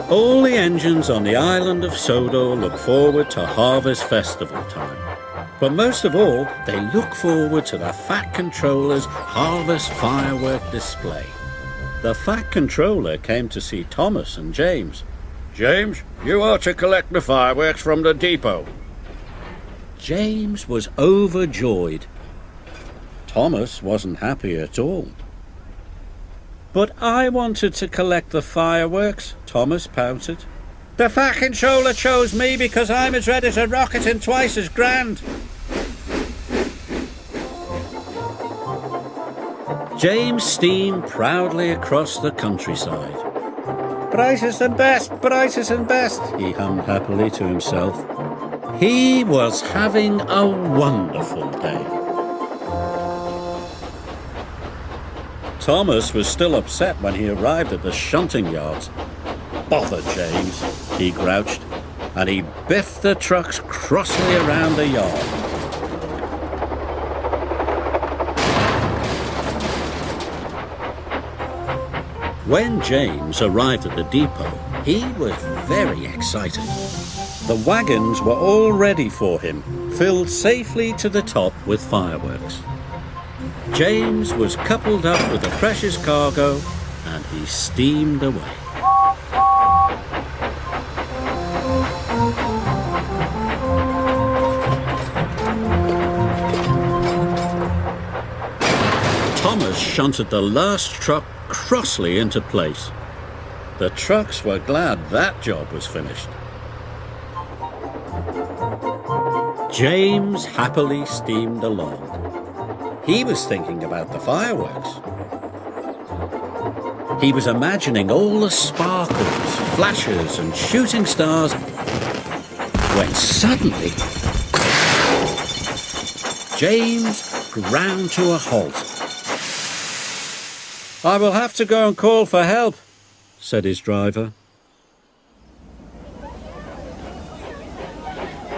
All the engines on the island of Sodor look forward to Harvest Festival time. But most of all, they look forward to the Fat Controller's Harvest Firework display. The Fat Controller came to see Thomas and James. James, you are to collect the fireworks from the depot. James was overjoyed. Thomas wasn't happy at all. But I wanted to collect the fireworks, Thomas pouted. The Fat Controller chose me because I'm as red as a rocket and twice as grand. James steamed proudly across the countryside. Brightest and best, brightest and best, he hummed happily to himself. He was having a wonderful day. Thomas was still upset when he arrived at the shunting yards. Bother James, he grouched, and he biffed the trucks crossly around the yard. When James arrived at the depot, he was very excited. The wagons were all ready for him, filled safely to the top with fireworks. James was coupled up with the precious cargo, and he steamed away. Thomas shunted the last truck crossly into place. The trucks were glad that job was finished. James happily steamed along. He was thinking about the fireworks. He was imagining all the sparkles, flashes, and shooting stars when suddenly James ground to a halt. I will have to go and call for help, said his driver.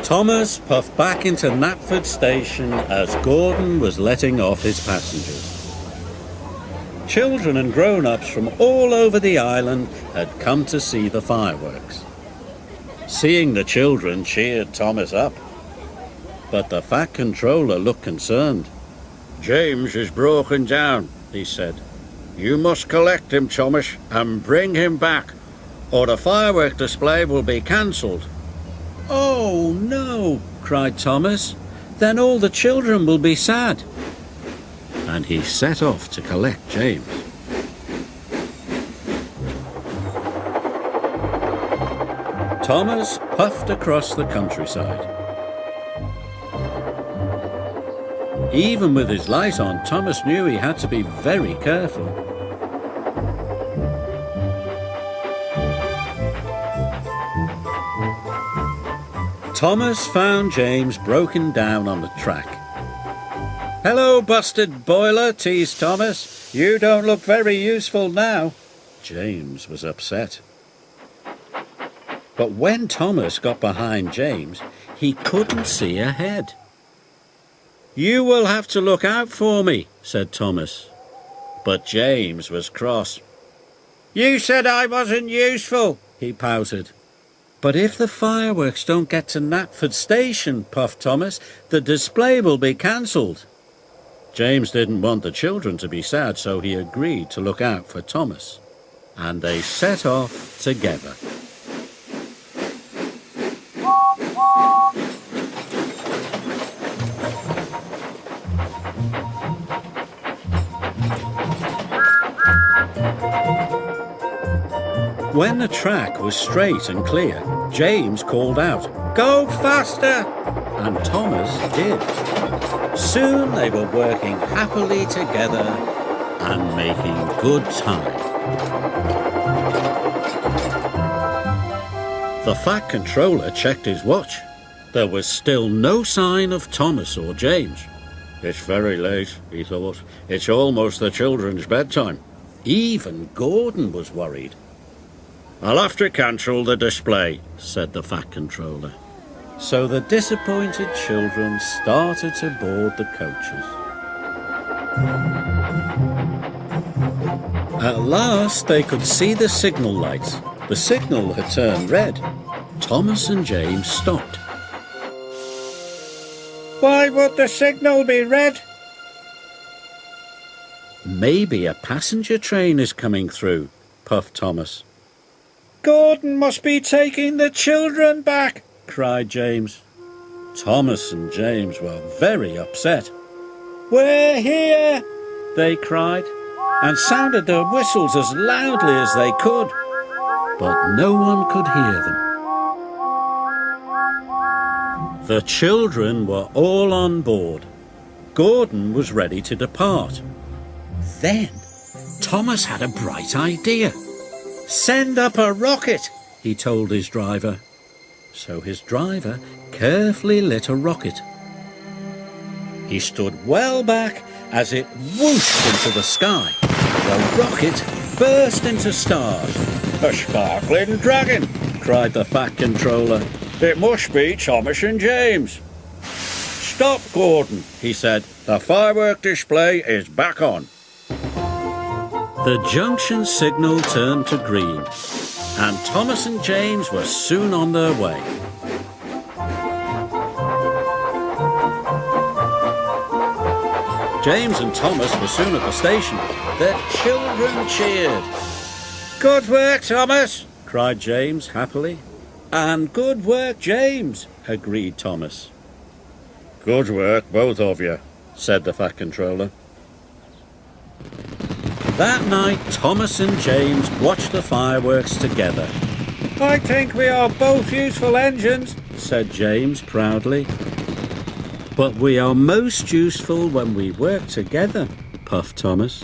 Thomas puffed back into Knapford Station as Gordon was letting off his passengers. Children and grown-ups from all over the island had come to see the fireworks. Seeing the children cheered Thomas up. But the Fat Controller looked concerned. James is broken down, he said. You must collect him, Thomas, and bring him back, or the firework display will be cancelled. Oh, no, cried Thomas. Then all the children will be sad. And he set off to collect James. Thomas puffed across the countryside. Even with his light on, Thomas knew he had to be very careful. Thomas found James broken down on the track. Hello, busted boiler, teased Thomas. You don't look very useful now. James was upset. But when Thomas got behind James, he couldn't see ahead. You will have to look out for me, said Thomas. But James was cross. You said I wasn't useful, he pouted. But if the fireworks don't get to Knapford Station, puffed Thomas, the display will be cancelled. James didn't want the children to be sad, so he agreed to look out for Thomas. And they set off together. When the track was straight and clear, James called out, Go faster! And Thomas did. Soon they were working happily together and making good time. The Fat Controller checked his watch. There was still no sign of Thomas or James. It's very late, he thought. It's almost the children's bedtime. Even Gordon was worried. I'll have to cancel the display, said the Fat Controller. So the disappointed children started to board the coaches. At last they could see the signal lights. The signal had turned red. Thomas and James stopped. Why would the signal be red? Maybe a passenger train is coming through, puffed Thomas. Gordon must be taking the children back, cried James. Thomas and James were very upset. We're here, they cried, and sounded their whistles as loudly as they could. But no one could hear them. The children were all on board. Gordon was ready to depart. Then Thomas had a bright idea. "Send up a rocket," he told his driver. So his driver carefully lit a rocket. He stood well back as it whooshed into the sky. The rocket burst into stars. a sparkling dragon, Cried the Fat Controller. It must be Thomas and James. Stop, Gordon, he said. The firework display is back on. The junction signal turned to green, and Thomas and James were soon on their way. James and Thomas were soon at the station. Their children cheered. Good work, Thomas, cried James happily. And good work, James, agreed Thomas. Good work, both of you, said the Fat Controller. That night, Thomas and James watched the fireworks together. I think we are both useful engines, said James proudly. But we are most useful when we work together, puffed Thomas.